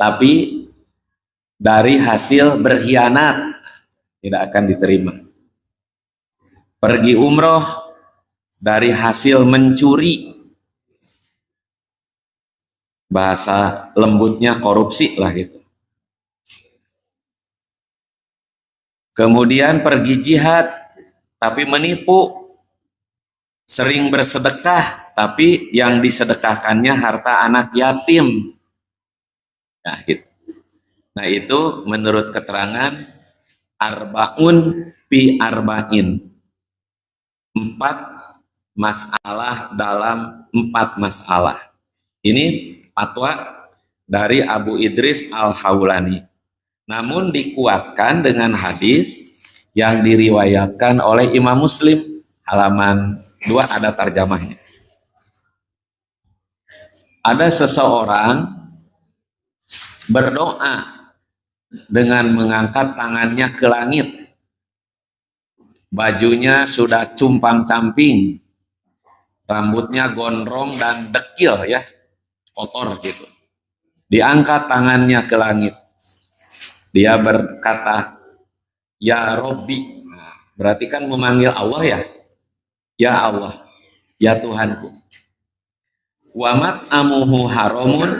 tapi dari hasil berkhianat tidak akan diterima. Pergi umroh dari hasil mencuri, bahasa lembutnya korupsi lah gitu. Kemudian pergi jihad tapi menipu, sering bersedekah tapi yang disedekahkannya harta anak yatim. Nah, gitu. Nah, itu menurut keterangan arbaun fi arba'in, 4 masalah dalam 4 masalah. Ini fatwa dari Abu Idris Al-Hawlani. Namun dikuatkan dengan hadis yang diriwayatkan oleh Imam Muslim, halaman 2 ada tarjamahnya. Ada seseorang berdoa dengan mengangkat tangannya ke langit. Bajunya sudah cumpang-camping, rambutnya gondrong dan dekil ya, kotor gitu. Diangkat tangannya ke langit. Dia berkata, "Ya Robbi." Nah, berarti kan memanggil Allah ya. Ya Allah, ya Tuhanku. Wa mat'amuhu haramun,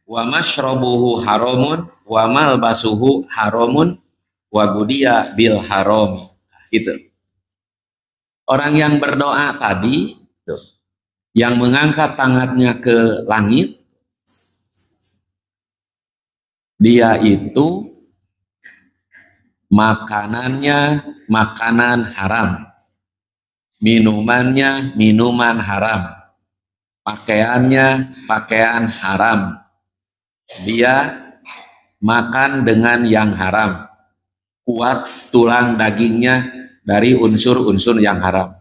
wa mashrabuhu haramun, wa malbasuhu haramun, wa gudiya bil haram. Gitu. Orang yang berdoa tadi tuh, yang mengangkat tangannya ke langit, dia itu makanannya makanan haram, minumannya minuman haram, pakaiannya pakaian haram, dia makan dengan yang haram, kuat tulang dagingnya dari unsur-unsur yang haram.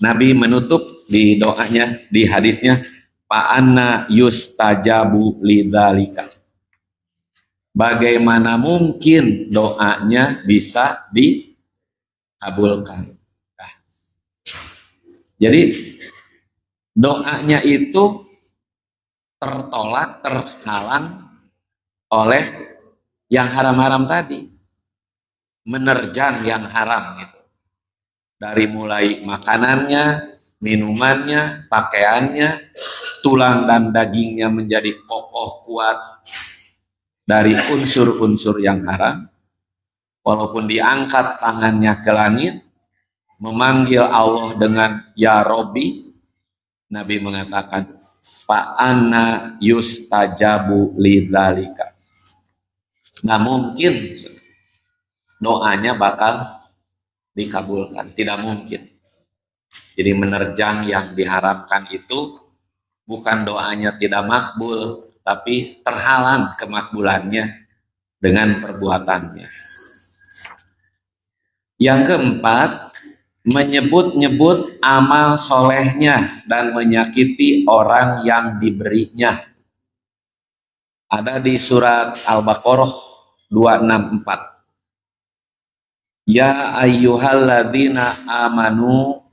Nabi menutup di doanya, di hadisnya, "Fa'anna yustajabu lidzalika." Bagaimana mungkin doanya bisa dikabulkan? Nah, jadi doanya itu tertolak, terhalang oleh yang haram-haram tadi, menerjang yang haram gitu. Dari mulai makanannya, minumannya, pakaiannya, tulang dan dagingnya menjadi kokoh kuat dari unsur-unsur yang haram. Walaupun diangkat tangannya ke langit, memanggil Allah dengan Ya Robbi, Nabi mengatakan, "Fa'anna yustajabu lidzalika." Nah, mungkin doanya bakal dikabulkan, tidak mungkin. Jadi menerjang yang diharamkan itu bukan doanya tidak makbul, tapi terhalang kemakbulannya dengan perbuatannya. Yang keempat, menyebut-nyebut amal solehnya dan menyakiti orang yang diberinya. Ada di surat Al-Baqarah 264. Ya ayyuhalladzina amanu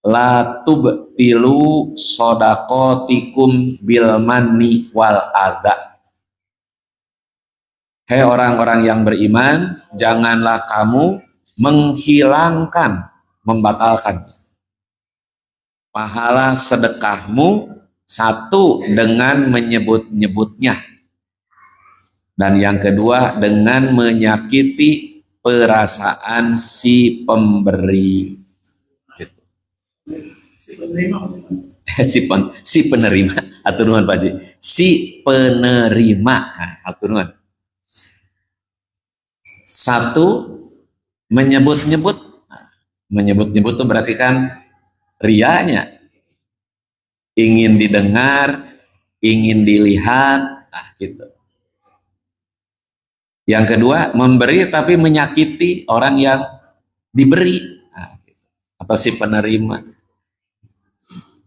la tubtilu shadaqatikum bil manni wal adza. Hei orang-orang yang beriman, janganlah kamu menghilangkan, membatalkan pahala sedekahmu, satu dengan menyebut-nyebutnya, dan yang kedua dengan menyakiti perasaan si pemberi. Gitu. si penerima, aturan Pak Haji. Si penerima, aturan. Satu, menyebut-nyebut. Menyebut-nyebut itu berarti kan rianya. Ingin didengar, ingin dilihat, gitu. Yang kedua, memberi tapi menyakiti orang yang diberi, atau si penerima.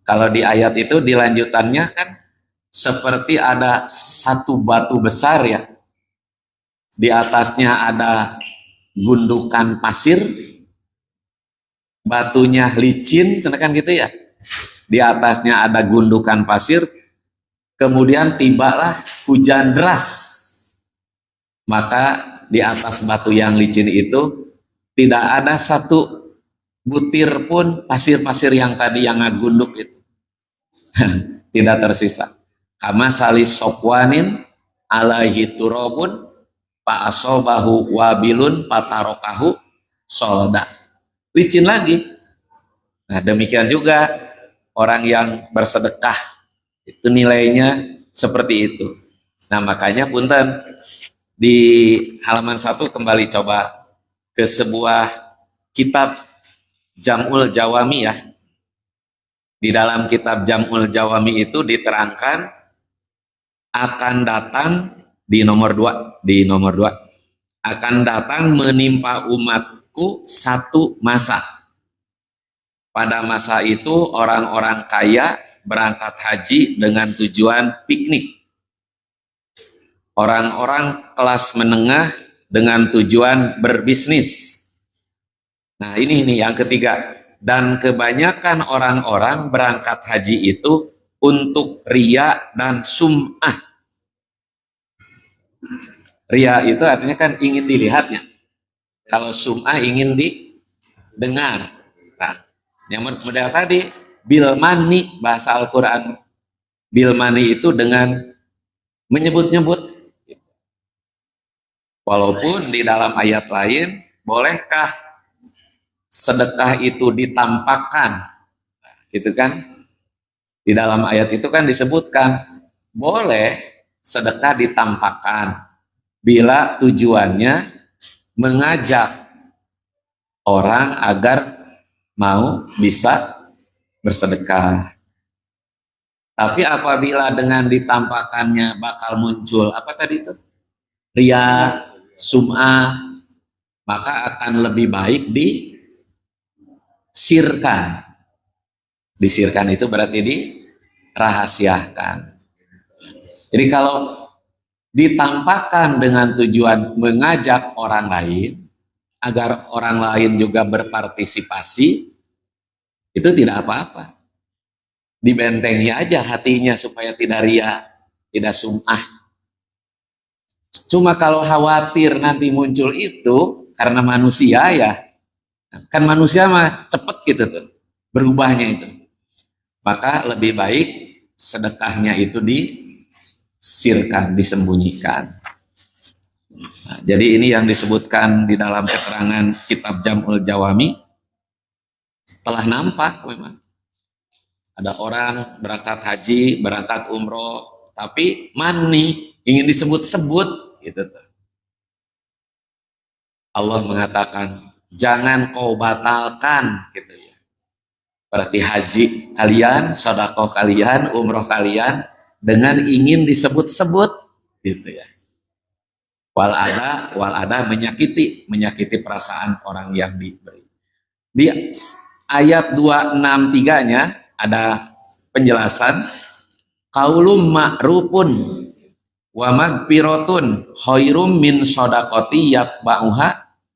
Kalau di ayat itu dilanjutannya kan seperti ada satu batu besar ya, di atasnya ada gundukan pasir, batunya licin, kan gitu ya. Di atasnya ada gundukan pasir, kemudian tibalah hujan deras. maka di atas batu yang licin itu tidak ada satu butir pun pasir-pasir yang tadi yang ngagunduk itu. Tidak tersisa. Kama salis sopwanin alaihi turabun fa asobahu wabilun patarokahu solda. Licin lagi. Nah, demikian juga orang yang bersedekah itu nilainya seperti itu. Nah, makanya punten di halaman 1 kembali coba ke sebuah kitab Jam'ul Jawami ya. Di dalam kitab Jam'ul Jawami itu diterangkan akan datang di nomor 2 akan datang menimpa umatku satu masa. Pada masa itu orang-orang kaya berangkat haji dengan tujuan piknik. Orang-orang kelas menengah dengan tujuan berbisnis. Nah, ini yang ketiga. Dan kebanyakan orang-orang berangkat haji itu untuk riya dan sum'ah. Riya itu artinya kan ingin dilihatnya. Kalau sum'ah ingin didengar. Nah, yang model tadi bilmani, bahasa Al-Quran bilmani itu dengan menyebut-nyebut. Walaupun di dalam ayat lain, bolehkah sedekah itu ditampakkan? Gitu kan? Di dalam ayat itu kan disebutkan boleh sedekah ditampakkan bila tujuannya mengajak orang agar mau bisa bersedekah. Tapi apabila dengan ditampakkannya bakal muncul apa tadi itu? Riya, sum'ah, maka akan lebih baik disirkan. Disirkan itu berarti dirahasiakan. Jadi kalau ditampakkan dengan tujuan mengajak orang lain agar orang lain juga berpartisipasi, itu tidak apa-apa. Dibentengi aja hatinya supaya tidak riya, tidak sum'ah. Cuma kalau khawatir nanti muncul itu karena manusia ya, kan manusia mah cepet gitu tuh berubahnya itu. Maka lebih baik sedekahnya itu disirkan, disembunyikan. Nah, jadi ini yang disebutkan di dalam keterangan kitab Jam'ul Jawami. Setelah nampak memang ada orang berangkat haji, berangkat umroh, tapi mani ingin disebut-sebut gitu tuh. Allah mengatakan jangan kau batalkan gitu ya. Berarti haji kalian, sedekah kalian, umroh kalian dengan ingin disebut-sebut gitu ya. Wal ada menyakiti perasaan orang yang diberi. Di ayat 263-nya ada penjelasan qaulum ma'rufun wa magfiratun khairum min shadaqati yatba'uha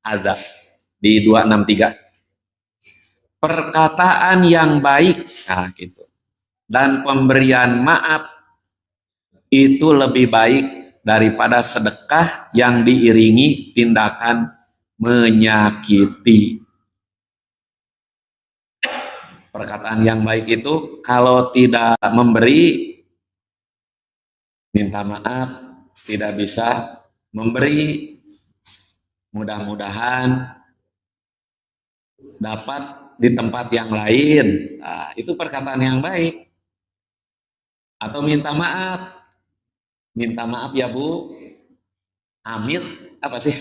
adzab. Di 263 perkataan yang baik, nah gitu, dan pemberian maaf itu lebih baik daripada sedekah yang diiringi tindakan menyakiti. Perkataan yang baik itu kalau tidak memberi, minta maaf, tidak bisa memberi, mudah-mudahan dapat di tempat yang lain. Nah, itu perkataan yang baik. Atau minta maaf ya Bu, amit apa sih?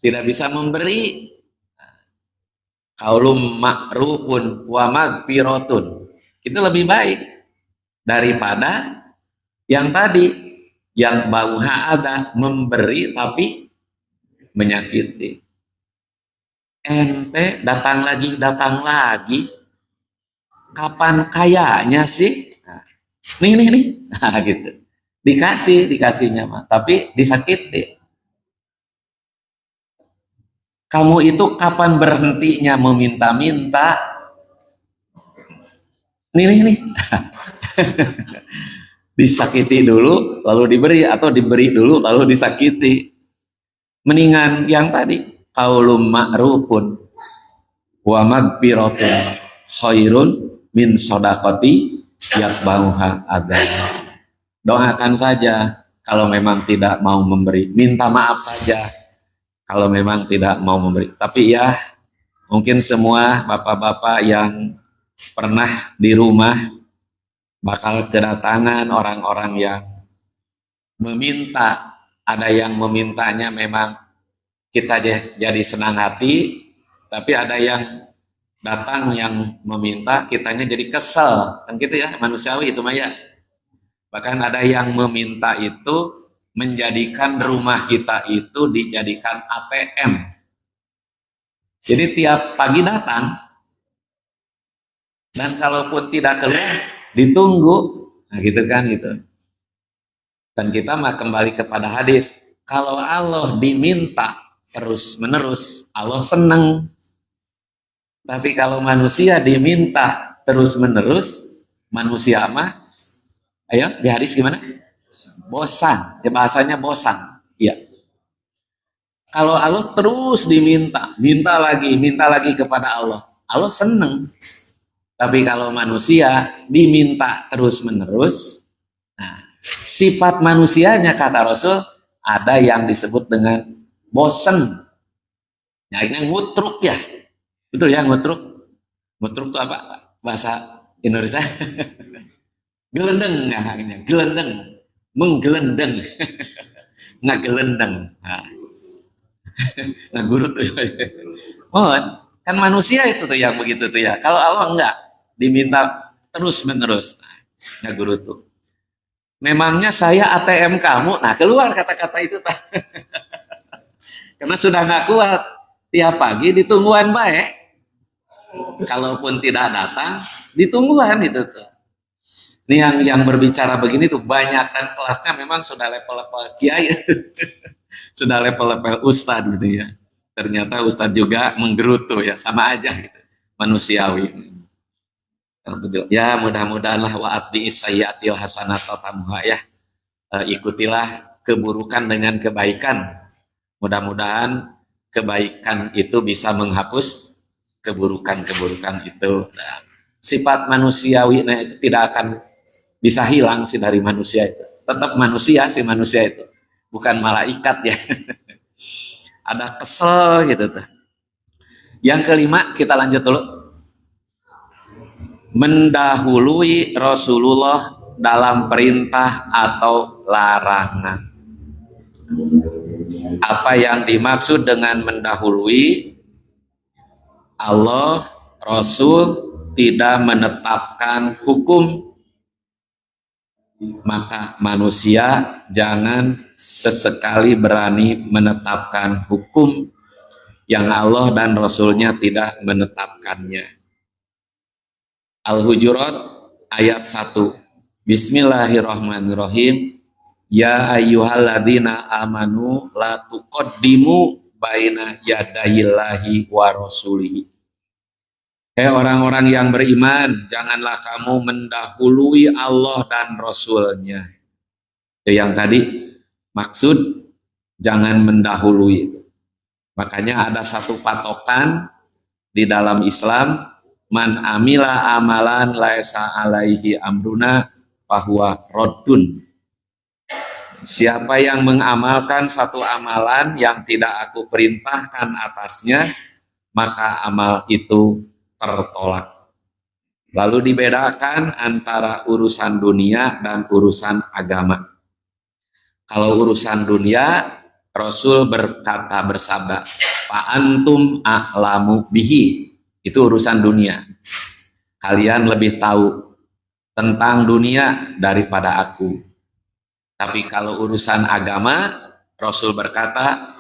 Tidak bisa memberi. Qaulum ma'rufun wa magfiratun, itu lebih baik daripada yang tadi, yang bauha ada memberi tapi menyakiti. Ente datang lagi, kapan kayanya sih? Nah, nih, nah gitu. Dikasihnya mah, tapi disakiti. Kamu itu kapan berhentinya meminta-minta? Nih. Disakiti dulu, lalu diberi, atau diberi dulu, lalu disakiti. Mendingan yang tadi, qaulum ma'rufun wa magfiratun khairun min shadaqati yaqbauha adzan. Doakan saja kalau memang tidak mau memberi, minta maaf saja kalau memang tidak mau memberi. Tapi ya, mungkin semua bapak-bapak yang pernah di rumah bakal kedatangan orang-orang yang meminta. Ada yang memintanya memang kita jadi senang hati, tapi ada yang datang yang meminta kitanya jadi kesel, kan gitu ya, manusiawi itu Maya. Bahkan ada yang meminta itu menjadikan rumah kita itu dijadikan ATM. Jadi tiap pagi datang, dan kalaupun tidak keluar ditunggu, nah gitu kan gitu. Dan kita mah kembali kepada hadis, kalau Allah diminta terus menerus, Allah seneng. Tapi kalau manusia diminta terus menerus, manusia mah, ayo di hadis gimana? Bosan, ya bahasanya bosan. Iya. Kalau Allah terus diminta, minta lagi kepada Allah, Allah seneng. Tapi kalau manusia diminta terus menerus, nah, sifat manusianya kata Rasul ada yang disebut dengan bosen. Ya, ini ngutruk ya. Betul ya, ngutruk. Ngutruk itu apa? Bahasa Indonesia. Gelendeng, ya, gelendeng. Menggelendeng. Ngagelendeng. Nah, guru tuh. Oh, kan manusia itu tuh yang begitu tuh ya. Kalau Allah enggak, diminta terus menerus. Nah, guru tuh. Memangnya saya ATM kamu? Nah, keluar kata-kata itu. Karena sudah nggak kuat. Tiap pagi ditungguan baik. Kalaupun tidak datang, ditungguan itu tuh. Ini yang berbicara begini tuh banyak, dan kelasnya memang sudah level-level kiai. Sudah level-level ustadz gitu ya. Ternyata ustadz juga menggerutu ya, sama aja gitu. Manusiawi. Ya mudah-mudahanlah wa'at bi'isayyatil hasanat tamuha ya. Ikutilah keburukan dengan kebaikan. Mudah-mudahan kebaikan itu bisa menghapus keburukan-keburukan itu. Nah, sifat manusiawi nah, itu tidak akan bisa hilang sih dari manusia itu. Tetap manusia sih manusia itu. Bukan malaikat ya. Ada kesel gitu tuh. Yang kelima kita lanjut dulu. Mendahului Rasulullah dalam perintah atau larangan. Apa yang dimaksud dengan mendahului? Allah, Rasul tidak menetapkan hukum, maka manusia jangan sesekali berani menetapkan hukum yang Allah dan Rasulnya tidak menetapkannya. Al-Hujurat ayat 1. Bismillahirrahmanirrahim. Ya ayyuhalladzina amanu la tuqaddimu baina yadayillahi wa rasulihi. Orang-orang yang beriman, janganlah kamu mendahului Allah dan Rasulnya. Itu yang tadi maksud jangan mendahului. Makanya ada satu patokan di dalam Islam, man amila amalan laisa alaihi amruna fahuwa raddun. Siapa yang mengamalkan satu amalan yang tidak aku perintahkan atasnya, maka amal itu tertolak. Lalu dibedakan antara urusan dunia dan urusan agama. Kalau urusan dunia, Rasul berkata bersabda, "Fa antum a'lamu bihi." Itu urusan dunia. Kalian lebih tahu tentang dunia daripada aku. Tapi kalau urusan agama, Rasul berkata,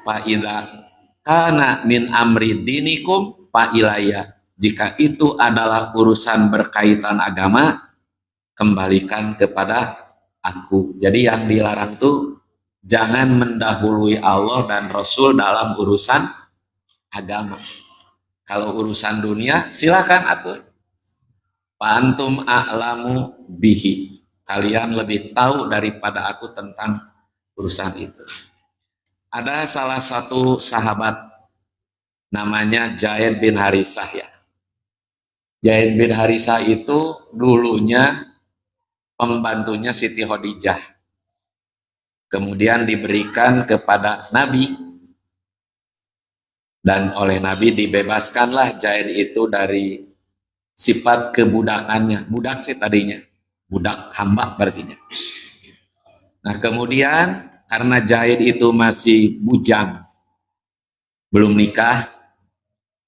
"Fa idza kana min amri dinikum fa ilayya." Jika itu adalah urusan berkaitan agama, kembalikan kepada aku. Jadi yang dilarang tuh jangan mendahului Allah dan Rasul dalam urusan agama. Kalau urusan dunia, silakan atur. Pantum a'lamu bihi. Kalian lebih tahu daripada aku tentang urusan itu. Ada salah satu sahabat namanya Zaid bin Harisah ya. Zaid bin Harisah itu dulunya pembantunya Siti Khadijah. Kemudian diberikan kepada Nabi dan oleh Nabi dibebaskanlah Zaid itu dari sifat kebudakannya. Budak sih tadinya. Budak hamba berarti. Nah, kemudian karena Zaid itu masih bujang, belum nikah,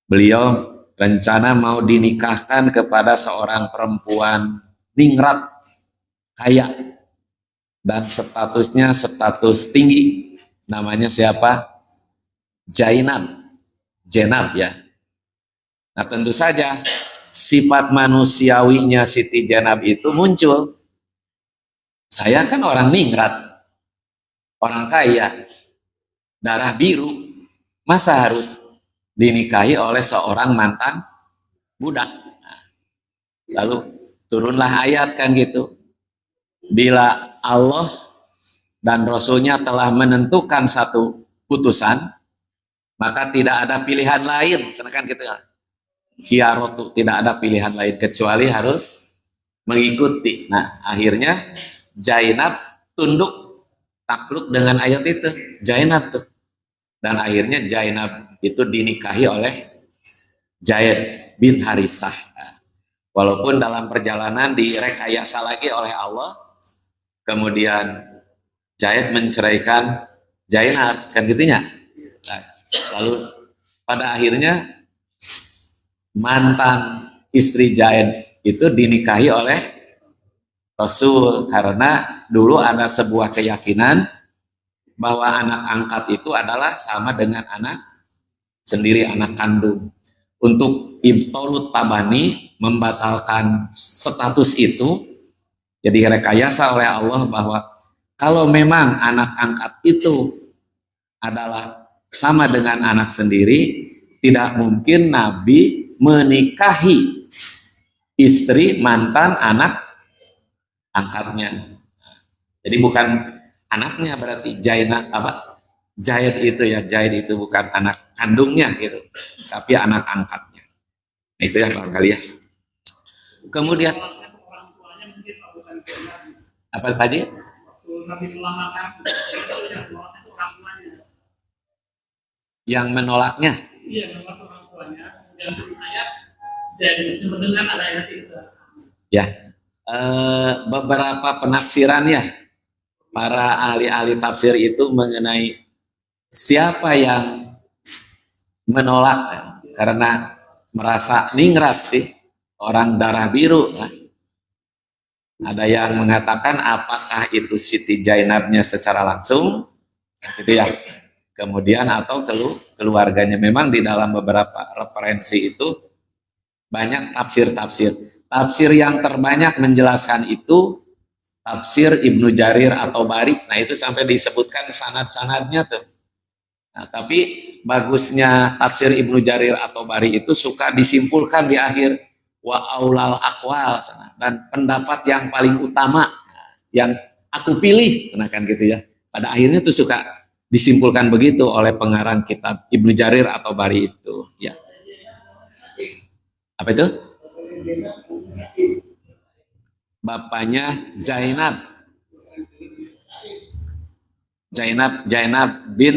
beliau rencana mau dinikahkan kepada seorang perempuan ningrat, kaya, dan statusnya status tinggi. Namanya siapa? Zainab. Zainab ya. Nah, tentu saja sifat manusiawinya Siti Zainab itu muncul. Saya kan orang ningrat, orang kaya, darah biru, masa harus dinikahi oleh seorang mantan budak? Lalu turunlah ayat kan gitu. Bila Allah dan Rasulnya telah menentukan satu putusan, maka tidak ada pilihan lain. Sedangkan gitu, khiyarotu, tidak ada pilihan lain kecuali harus mengikuti. Nah, akhirnya Zainab tunduk takluk dengan ayat itu. Zainab tuh. Dan akhirnya Zainab itu dinikahi oleh Zaid bin Harisah. Walaupun dalam perjalanan direkayasa lagi oleh Allah, kemudian Zaid menceraikan Zainab, kan gitunya. Nah, lalu pada akhirnya mantan istri Zaid itu dinikahi oleh Rasul, karena dulu ada sebuah keyakinan bahwa anak angkat itu adalah sama dengan anak sendiri, anak kandung. Untuk Ibtolut Tabani membatalkan status itu, jadi rekayasa oleh Allah bahwa kalau memang anak angkat itu adalah sama dengan anak sendiri, tidak mungkin Nabi menikahi istri mantan anak angkatnya. Jadi bukan anaknya, berarti Zainab apa? Zaid itu ya, Zaid itu bukan anak kandungnya gitu, tapi anak angkatnya. Nah, itu ya barangkali ya. Kemudian apa tadi? Yang menolaknya? Iya, menolak orang tuanya. Dan ayat jadi mendengar ada ayat itu. Ya, beberapa penafsiran ya para ahli-ahli tafsir itu mengenai siapa yang menolak karena merasa ningrat sih, orang darah biru. Ada yang mengatakan apakah itu Siti Zainabnya secara langsung, gitu ya. Kemudian atau keluarganya. Memang di dalam beberapa referensi itu banyak tafsir-tafsir. Tafsir yang terbanyak menjelaskan itu tafsir Ibnu Jarir atau Bari. Nah, itu sampai disebutkan sanad-sanadnya tuh. Nah, tapi bagusnya tafsir Ibnu Jarir atau Bari itu suka disimpulkan di akhir wa aulal aqwal, dan pendapat yang paling utama yang aku pilih, kan gitu ya. Pada akhirnya tuh suka disimpulkan begitu oleh pengarang kitab Ibnu Jarir atau Bari itu, ya. Apa itu? Bapaknya Zainab. Zainab bin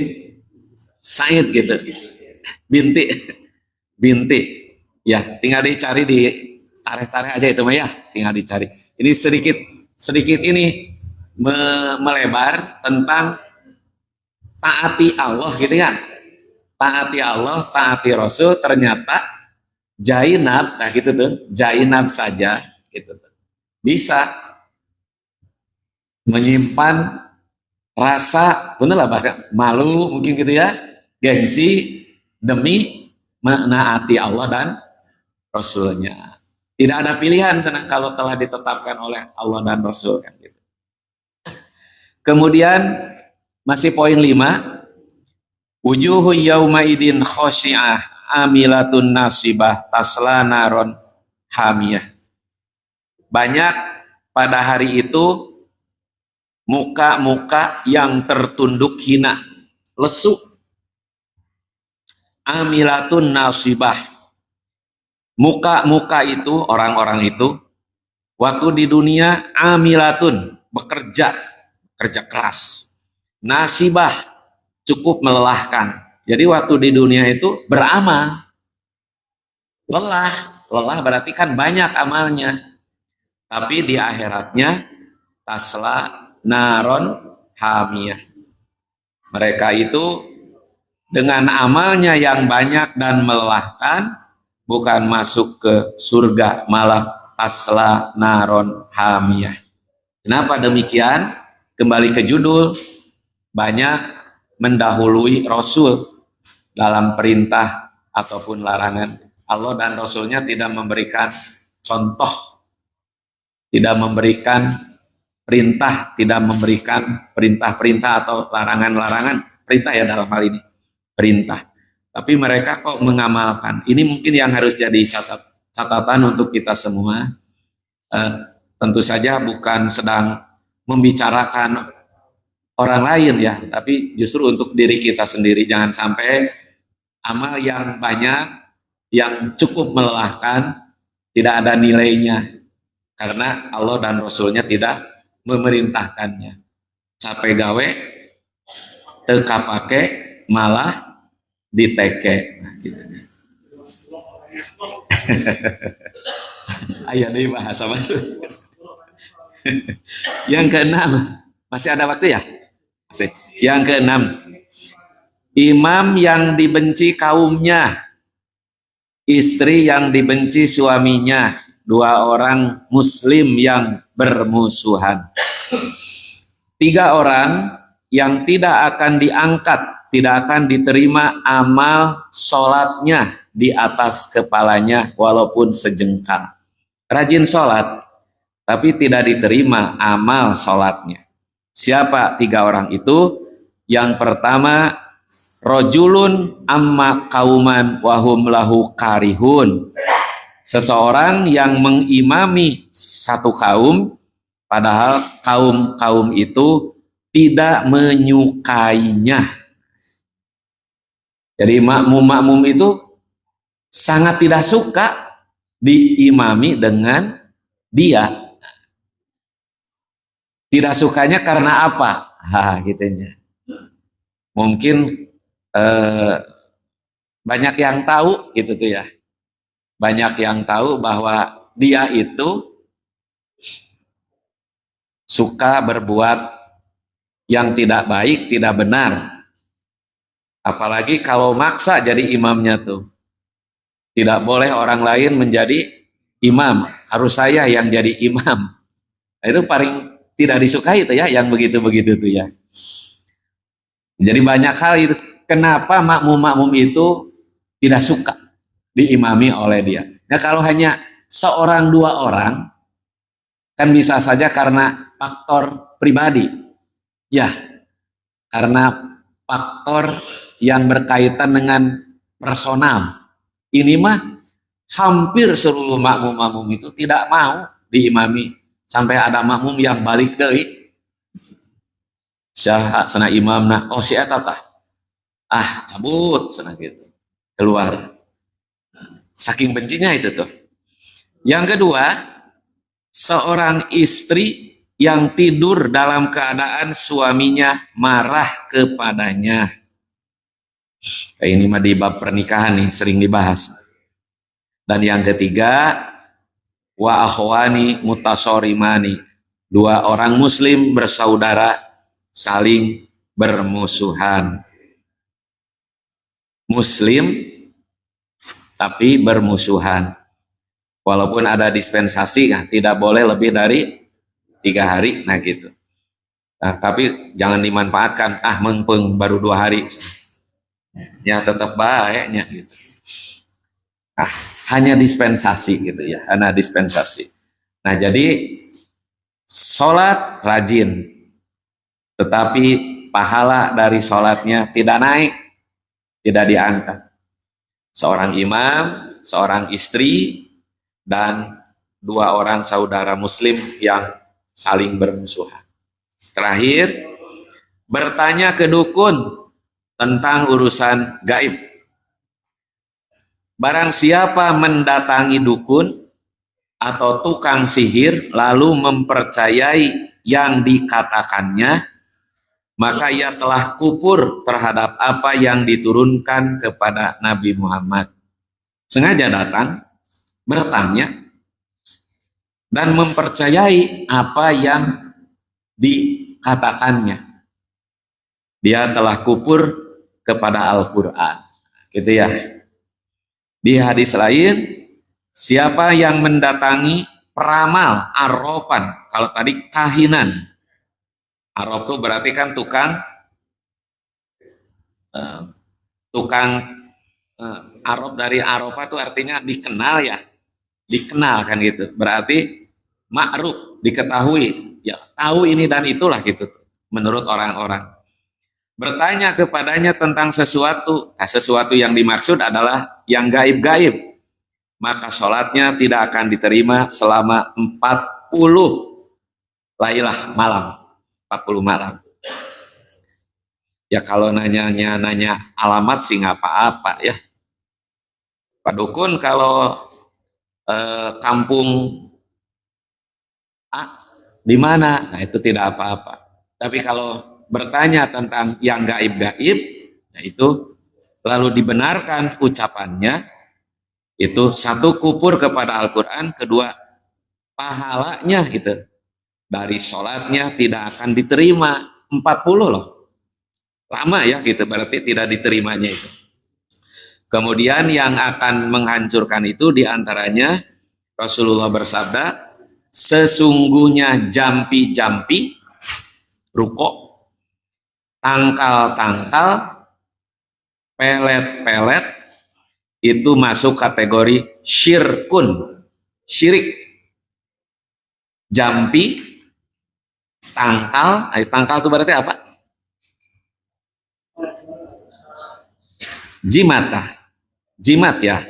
Said gitu. Binti. Ya, tinggal dicari di tarik-tarik aja itu mah ya, tinggal dicari. Ini sedikit ini melebar tentang taati Allah gitu kan. Taati Allah, taati Rasul, ternyata Zainab, nah gitu tuh, Zainab saja gitu tuh, bisa menyimpan rasa, bener lah, bahkan malu mungkin gitu ya, gengsi demi menaati Allah dan Rasulnya. Tidak ada pilihan kalau telah ditetapkan oleh Allah dan Rasul kan gitu. Kemudian masih poin 5, wujuhu yauma idin khosyi'ah amilatun nasibah tasla naron hamiyah. Banyak pada hari itu muka-muka yang tertunduk hina, lesu. Amilatun nasibah. Muka-muka itu, orang-orang itu, waktu di dunia amilatun, bekerja, kerja keras. Nasibah, cukup melelahkan. Jadi waktu di dunia itu beramal. Lelah berarti kan banyak amalnya. Tapi di akhiratnya tasla naron hamiyah. Mereka itu dengan amalnya yang banyak dan melelahkan, bukan masuk ke surga, malah tasla naron hamiyah. Kenapa demikian? Kembali ke judul, banyak mendahului Rasul dalam perintah ataupun larangan. Allah dan Rasulnya tidak memberikan contoh, tidak memberikan perintah, tidak memberikan perintah-perintah atau larangan-larangan. Perintah ya dalam hal ini, perintah. Tapi mereka kok mengamalkan. Ini mungkin yang harus jadi catatan untuk kita semua. Tentu saja bukan sedang membicarakan orang lain ya, tapi justru untuk diri kita sendiri. Jangan sampai amal yang banyak, yang cukup melelahkan, tidak ada nilainya. Karena Allah dan Rasulnya tidak memerintahkannya. Capek gawe, teka pake, malah diteke. Nah, gitu. Ayo nih bahasa baru. Yang keenam, masih ada waktu ya? Masih. Yang keenam, imam yang dibenci kaumnya, istri yang dibenci suaminya, dua orang muslim yang bermusuhan. Tiga orang yang tidak akan diangkat, tidak akan diterima amal sholatnya di atas kepalanya walaupun sejengkal. Rajin sholat, tapi tidak diterima amal sholatnya. Siapa tiga orang itu? Yang pertama, rojulun amma kauman wahum lahu karihun. Seseorang yang mengimami satu kaum, padahal kaum itu tidak menyukainya. Jadi makmum itu sangat tidak suka diimami dengan dia. Tidak sukanya karena apa? Gitunya. Mungkin banyak yang tahu gitu tuh ya. Banyak yang tahu bahwa dia itu suka berbuat yang tidak baik, tidak benar. Apalagi kalau maksa jadi imamnya tuh. Tidak boleh orang lain menjadi imam, harus saya yang jadi imam. Itu paling tidak disukai itu ya, yang begitu-begitu tuh ya. Jadi banyak hal itu. Kenapa makmum-makmum itu tidak suka diimami oleh dia? Nah kalau hanya seorang dua orang, kan bisa saja karena faktor pribadi. Ya, karena faktor yang berkaitan dengan personal. Ini mah hampir seluruh makmum-makmum itu tidak mau diimami. Sampai ada makmum yang balik deui. Syah sana imamna, oh si eta tah. Cabut sana gitu. Keluar. Saking bencinya itu tuh. Yang kedua, seorang istri yang tidur dalam keadaan suaminya marah kepadanya. Ini mah di bab pernikahan nih sering dibahas. Dan yang ketiga, wa akhwani mutasorimani, dua orang muslim bersaudara saling bermusuhan. Muslim tapi bermusuhan. Walaupun ada dispensasi, tidak boleh lebih dari 3 hari, nah gitu. Nah, tapi jangan dimanfaatkan, mengpeng baru 2 hari. Ya tetap baiknya gitu. Hanya dispensasi gitu ya, hanya dispensasi. Nah jadi sholat rajin, tetapi pahala dari sholatnya tidak naik, tidak diangkat. Seorang imam, seorang istri, dan 2 orang saudara muslim yang saling bermusuhan. Terakhir, bertanya ke dukun tentang urusan gaib. Barang siapa mendatangi dukun atau tukang sihir lalu mempercayai yang dikatakannya, maka ia telah kufur terhadap apa yang diturunkan kepada Nabi Muhammad. Sengaja datang, bertanya, dan mempercayai apa yang dikatakannya. Dia telah kufur kepada Al-Quran. Gitu ya. Di hadis lain, siapa yang mendatangi peramal, arrofan, kalau tadi kahinan. Arrof itu berarti kan tukang arrof dari arofa itu artinya dikenal ya, dikenal kan gitu. Berarti ma'ruf, diketahui, ya tahu ini dan itulah gitu menurut orang-orang. Bertanya kepadanya tentang sesuatu, sesuatu yang dimaksud adalah yang gaib-gaib, maka sholatnya tidak akan diterima selama 40 lailah malam. 40 malam. Ya kalau nanya alamat sih nggak apa-apa ya. Pak Dukun kalau kampung A di mana? Nah itu tidak apa-apa. Tapi kalau bertanya tentang yang gaib-gaib, nah itu lalu dibenarkan ucapannya, itu satu kufur kepada Al-Quran, kedua pahalanya gitu dari sholatnya tidak akan diterima 40 loh. Lama ya gitu, berarti tidak diterimanya itu. Kemudian yang akan menghancurkan itu diantaranya Rasulullah bersabda, sesungguhnya jampi-jampi, rukok, tangkal-tangkal, pelet-pelet, itu masuk kategori syirkun, syirik. Jampi, tangkal itu berarti apa? Jimat ya.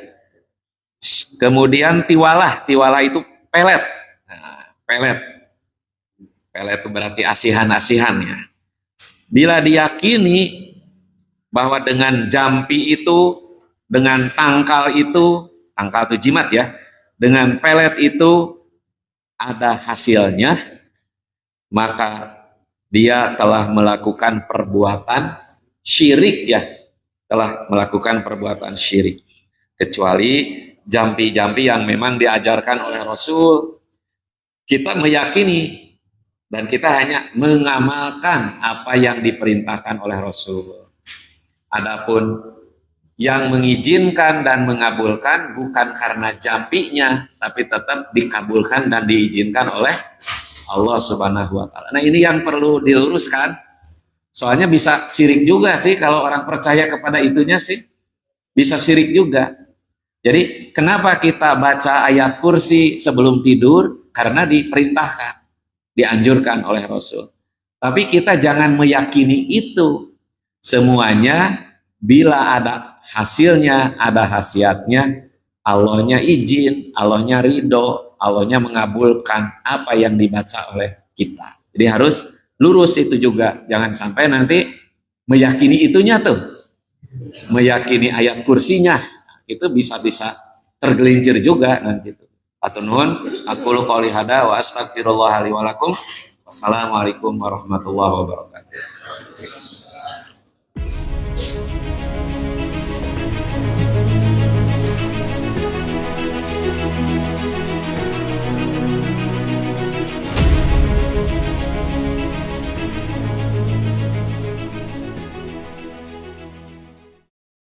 Kemudian tiwalah itu pelet. Nah, pelet itu berarti asihan-asihan ya. Bila diyakini bahwa dengan jampi itu, dengan tangkal itu jimat ya, dengan pelet itu ada hasilnya, maka dia telah melakukan perbuatan syirik ya, telah melakukan perbuatan syirik. Kecuali jampi-jampi yang memang diajarkan oleh Rasul, kita meyakini dan kita hanya mengamalkan apa yang diperintahkan oleh Rasul. Adapun yang mengizinkan dan mengabulkan bukan karena jampinya, tapi tetap dikabulkan dan diizinkan oleh Allah Subhanahu wa Ta'ala. Nah, ini yang perlu diluruskan. Soalnya bisa syirik juga sih kalau orang percaya kepada itunya sih. Bisa syirik juga. Jadi, kenapa kita baca ayat kursi sebelum tidur? Karena diperintahkan, dianjurkan oleh Rasul. Tapi kita jangan meyakini itu. Semuanya bila ada hasilnya, ada khasiatnya, Allahnya izin, Allahnya ridho, Allahnya mengabulkan apa yang dibaca oleh kita. Jadi harus lurus itu juga. Jangan sampai nanti meyakini itunya tuh. Meyakini ayat kursinya. Itu bisa-bisa tergelincir juga nanti itu. Atunun, aku qouli hada wa astagfirullah li wa lakum. Wassalamualaikum warahmatullahi wabarakatuh.